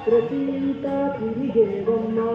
ప్రతీత తిరిగేవమ్మా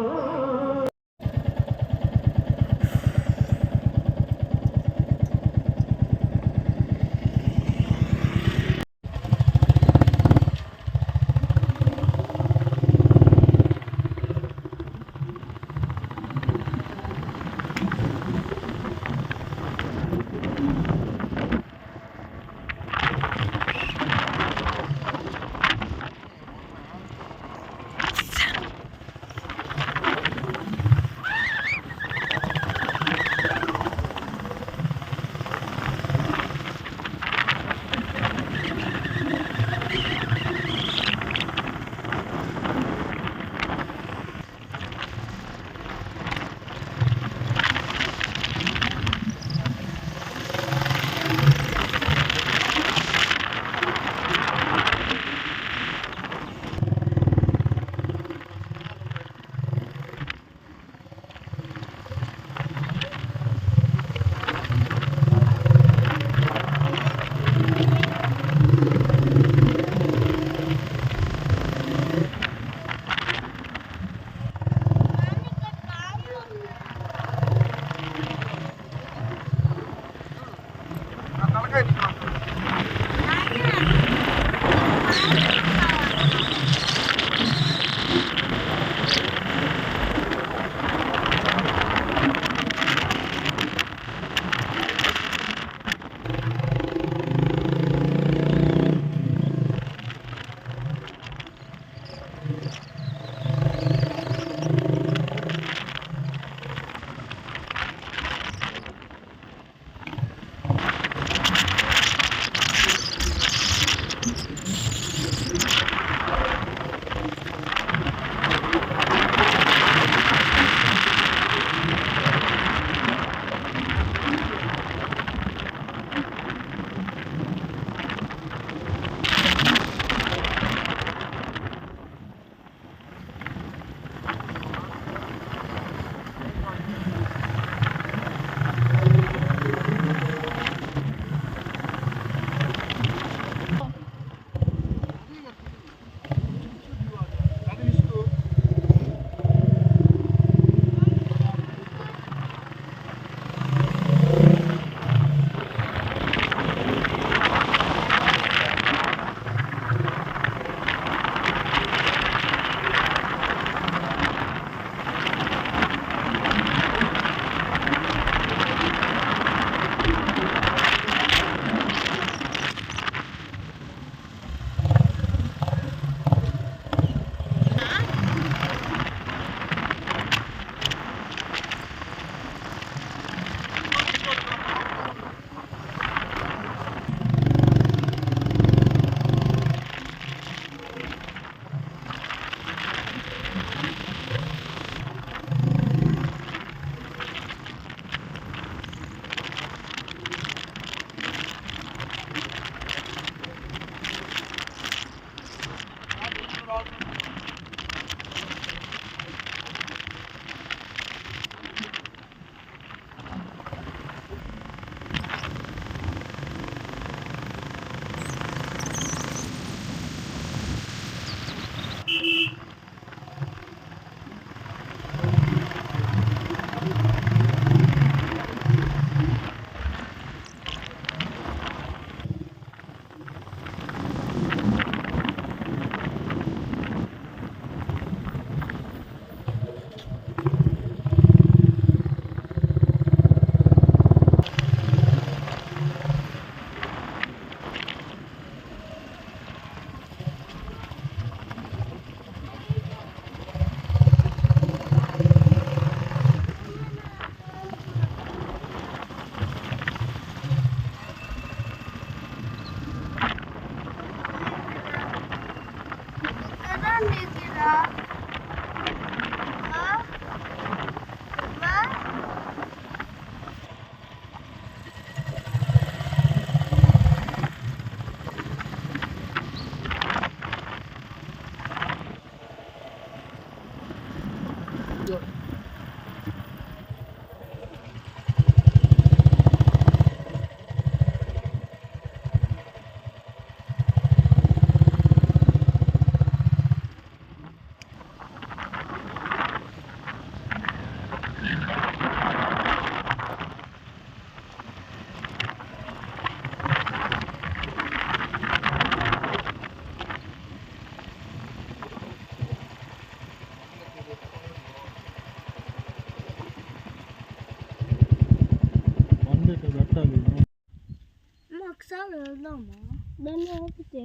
ఒకసారి వెళ్దామా దాన్ని ఆపితే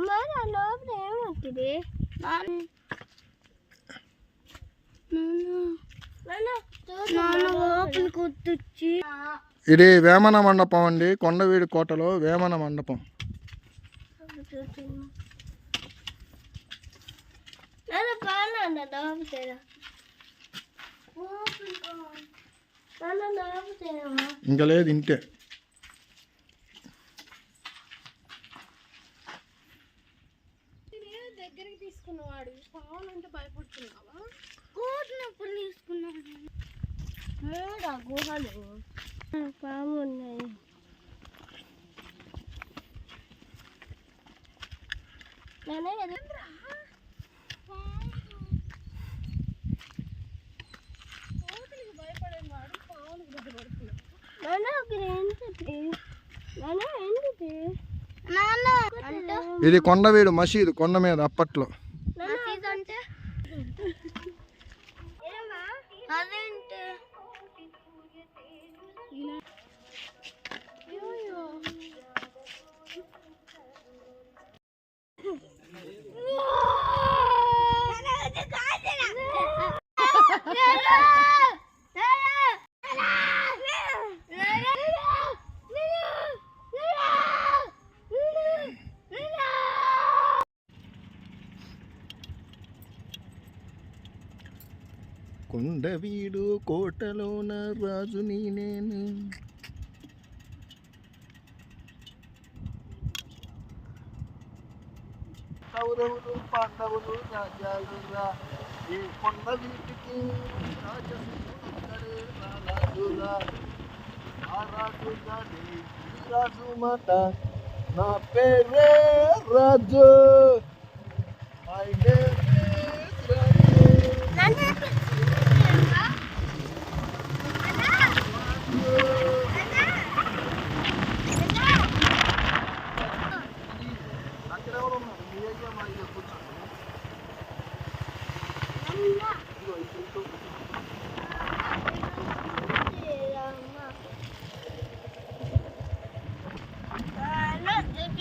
మరి ఆ లోపల ఏమవుతుంది లోపల కొట్టొచ్చి ఇది వేమన మండపం అండి, కొండవీడి కోటలో వేమన మండపం. ఇంకా లేదు ఇంతే. దగ్గరికి తీసుకున్నవాడు కావాలంటే భయపడుతున్నావా? కోటినప్పుడు తీసుకున్నాడు. మూడు గుహలు పాము ఉన్నాయి. భయపడేవాడు పావులకు భయపడుతున్నాడు. ఇది కొండవీడు మసీదు, కొండ మీద అప్పట్లో. కొండవీడు కోటలోన రాజుని నేను. కౌరవులు పాండవులు రాజ్యాలు రా, ఈ కొండవీటికి రాజురా. ఆ రాజుగా రాజు మాట, నా పేరే రాజు. మై నేమ్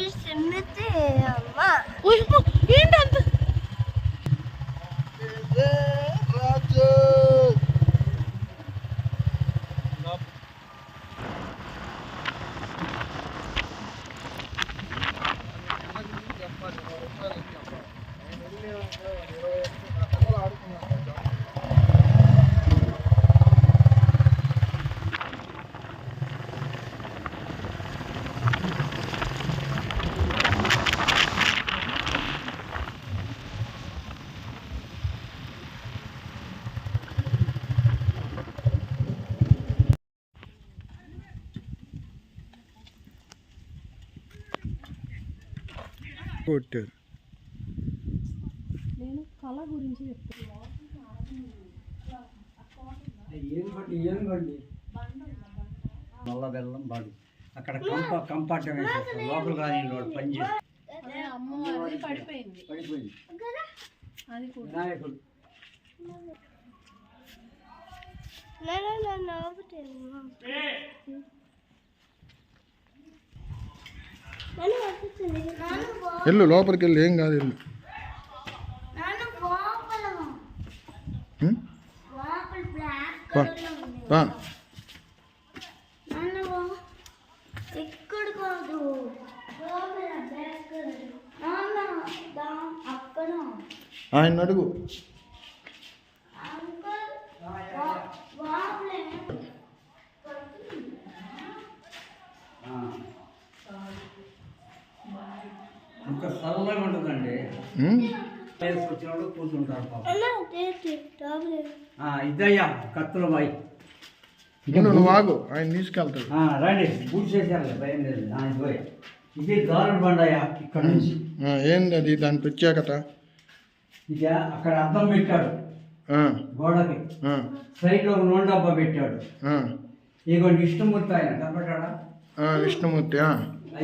ఇస్ రాజు. ఏంటంత రాజు కొట్టారు. నేను కళ గురించి చెప్తాను. నల్ల బెల్లం బాడు అక్కడ కంపార్ట్మెంట్ వేసేస్తారు, లోపల కానీ పని చేస్తారు. పడిపోయింది అది వినాయకుడు వెళ్ళు, లోపలికి వెళ్ళి ఏం కాదు, వెళ్ళు. ఇక్కడ కాదు అక్కడ ఆయన అడుగు. ఇంకా చల్లగా ఉంటుందండి, వేసుకొచ్చినప్పుడు కూర్చుంటారు పాపం. ఇదయ్యా కత్తుల బాయ్, నువ్వు ఆగు, ఆయన తీసుకెళ్తాడు. రండి పూజ చేశారు, భయం లేదు. ఇది గారుడు బండయ్యా ఇక్కడ నుంచి. ఏంది అది, దాని ప్రత్యేకత? ఇక అక్కడ అద్దం పెట్టాడు గోడకి, సైడ్ లో నూనె డబ్బా పెట్టాడు. ఇగోండి విష్ణుమూర్తి ఆయన కనపడ్డా? విష్ణుమూర్తి.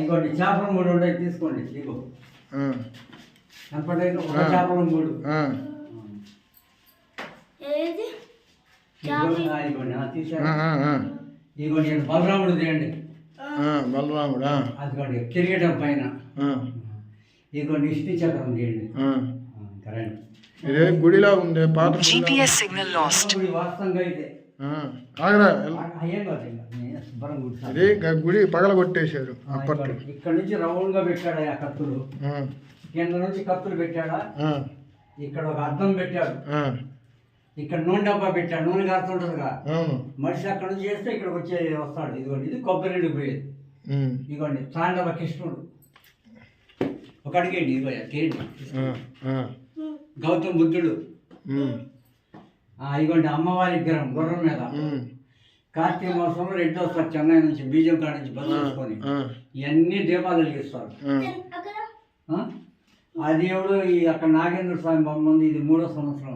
ఇగోండి చేపలు 3 ఉన్నాయి, తీసుకోండి. ఇగో కనపడ్డా, ఒక చేపలు 3. ఇగోండి తీసాడు. ఇగోండి బలరాముడు తీయండి. బలరాముడా. అదిగోండి కిరీటం పైన ఇదిగోండి విష్ణు చక్రం తీయండి. కరెంట్ ఇదే గుడిలా ఉంది పాత GPS signal lost. వాస్తవంగా అయితే ఆగరా. అయ్యే కాదు నేను శుభ్రం కూర్చోాలి. ఇది గుడి పగల కొట్టేశారు అప్పట్లో. ఇక్కడ నుంచి రౌండ్ గా పెట్టాడు ఆ కత్తులు, కింద నుంచి కత్తులు పెట్టాడా, ఇక్కడ ఒక అద్దం పెట్టాడు, ఇక్కడ నూనె డబ్బా పెట్టాడు, నూనె కాస్తుంటదిగా మనిషి అక్కడ నుంచి చేస్తే ఇక్కడికి వస్తాడు. ఇదిగోండి ఇది కొబ్బరి నీళ్ళు పోయేది. ఇదిగోండి తాండవ కృష్ణుడు ఒక అడిగేయండి. ఇదిగోండి గౌతమ బుద్ధుడు. ఇదిగోండి అమ్మవారి విగ్రహం గుర్రం మీద. కార్తీక మాసంలో రెండో వస్తారు చెన్నై నుంచి, బీజం కాడ నుంచి బస్సు వేసుకొని ఇవన్నీ దీపాలు వెలిగిస్తారు. ఆ దేవుడు అక్కడ నాగేంద్ర స్వామి బొమ్మ ఉంది. ఇది 3వ సంవత్సరం.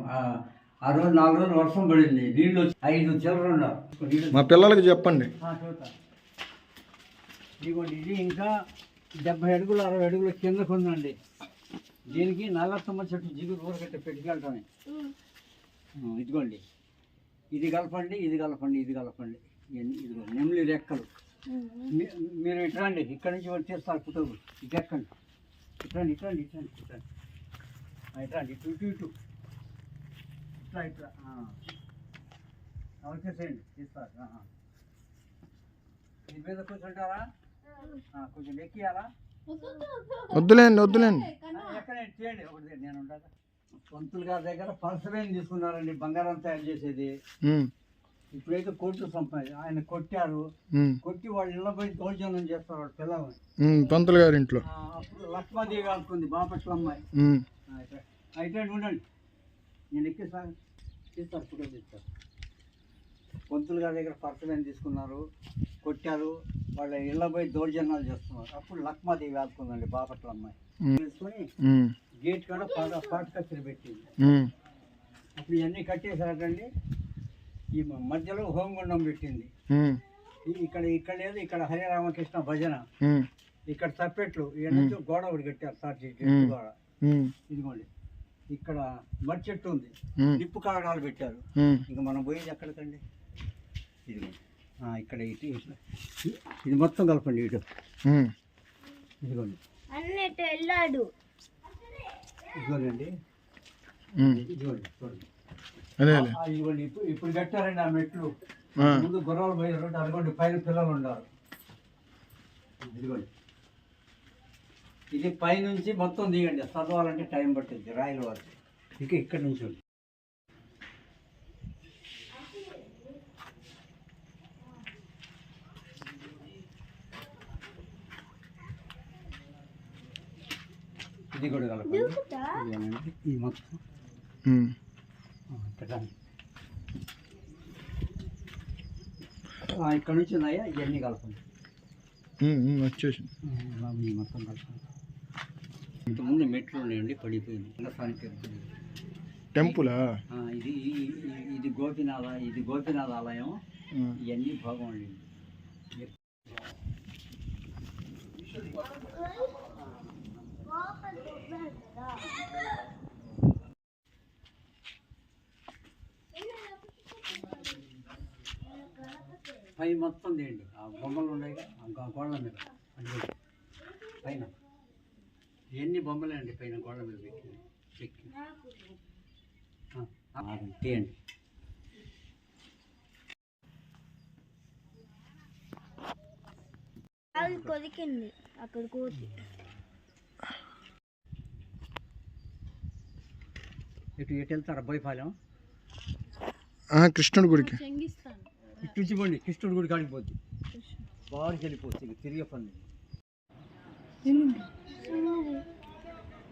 ఆ రోజు 4 రోజులు వర్షం పడింది, నీళ్ళు వచ్చి 5 చిల్లర ఉండవు. మా పిల్లలకి చెప్పండి. చూద్దాం. ఇదిగోండి ఇది ఇంకా 70 అడుగులు 60 అడుగుల కిందకు ఉందండి. దీనికి నల్లత్తమ్మ చెట్టు జిగురు ఊరకట్ట పెట్టుకెళ్తామే. ఇదిగోండి ఇది కలపండి, ఇది కలపండి, ఇది కలపండి. ఇదిగో నెమ్మిలి రెక్కలు. మీరు ఇట్రండి, ఇక్కడి నుంచి వచ్చేస్తారు పుట్టలు. ఇటు ఎక్కండి, ఇట్రండి ఇట్రండి ఇట్రండి ఇట్రండి ఇట్రండి ఇటు ఇటు ఇటు ఇట్లా ఇట్లా వచ్చేసేయండి తీస్తారు. మీ మీద కూర్చుంటారా? కొంచెం ఎక్కియాలా? వద్దులేండి ఎక్కడండి చేయండి. ఒకటి నేను ఉండగా పంతులు గారి దగ్గర పలసవేని తీసుకున్నారండి, బంగారం తయారు చేసేది. ఇప్పుడైతే కోర్టు సంపాదించి ఆయన కొట్టారు. కొట్టి వాళ్ళు ఇళ్ళ పోయి దౌర్జన్యం చేస్తారు వాడు పిల్లల్ని. పంతులు గారి ఇంట్లో అప్పుడు లక్ష్మాదేవి అనుకుంది బాపట్ల అమ్మాయి. అయితే ఉండండి, నేను ఎక్కిస్తాను తీస్తారు, ఫోటో తీస్తారు. పంతులు గారి దగ్గర పలసవేని తీసుకున్నారు, కొట్టారు, వాళ్ళ ఇళ్ళ పోయి దౌర్జన్యాలు చేస్తున్నారు. అప్పుడు లక్ష్మాదేవి ఆడుకుందండి బాపట్ల అమ్మాయి. తీసుకొని గేట్ కాడ పాట కచ్చరి పెట్టింది. అప్పుడు ఇవన్నీ కట్టేసారటండి. ఈ మధ్యలో హోమగుండం పెట్టింది. ఇక్కడ లేదు, ఇక్కడ హరే రామకృష్ణ భజన, ఇక్కడ తప్పెట్లు ఇవన్నీ గోడ ఒకటి కట్టారు, తాటి గోడ. ఇదిగోండి ఇక్కడ మర్రి చెట్టు ఉంది, నిప్పు కాగడాలు పెట్టారు. ఇంకా మనం పోయేది ఎక్కడికండి? ఇదిగోండి ఇక్కడ ఇటు ఇది మొత్తం కలపండి. ఇటు ఇదిగోండి అన్నట్టు వెళ్ళాడు. ఇదిగోనండి ఇదిగోండి చూడండి. ఇదిగోండి ఇప్పుడు కట్టారండి ఆ మెట్లు. ముందు గుర్రాలు పోయారు, అదిగోండి పైన పిల్లలు ఉన్నారు. ఇదిగోండి ఇది పైనుంచి మొత్తం దిగండి. చదవాలంటే టైం పట్టింది రాయల వరకు. ఇక ఇక్కడ నుంచి ఇది కూడా కలపండి. ఇది మొత్తం ఇక్కడ నుంచి ఉన్నాయా ఇవన్నీ కలపండి. వచ్చేసి మొత్తం కలపండి. ఇంతకుముందు మెట్లు ఉన్నాయండి, పడిపోయింది. టెంపులా? ఇది గోపినాథ ఆలయం. ఇవన్నీ బాగుండి. పై మొత్తం తీయండి. ఆ బొమ్మలు ఉన్నాయి గోడల మీద పైన. ఎన్ని బొమ్మలే అండి పైన గోడల మీద పెట్టి తీయండి. కొరికింది అక్కడ కోతి. ఎటు వెళ్తారా? బోయపాలెం కృష్ణుడి గుడికి. ఇటు నుంచి పోండి, కృష్ణుడి గుడికి ఆడిపోద్ది. బాగా వెళ్ళిపోతుంది. ఇక తిరిగే పని.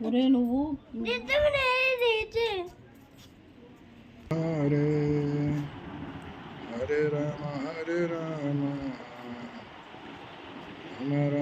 ఒరే నువ్వు హరే హరే రామ హరే రామ రామ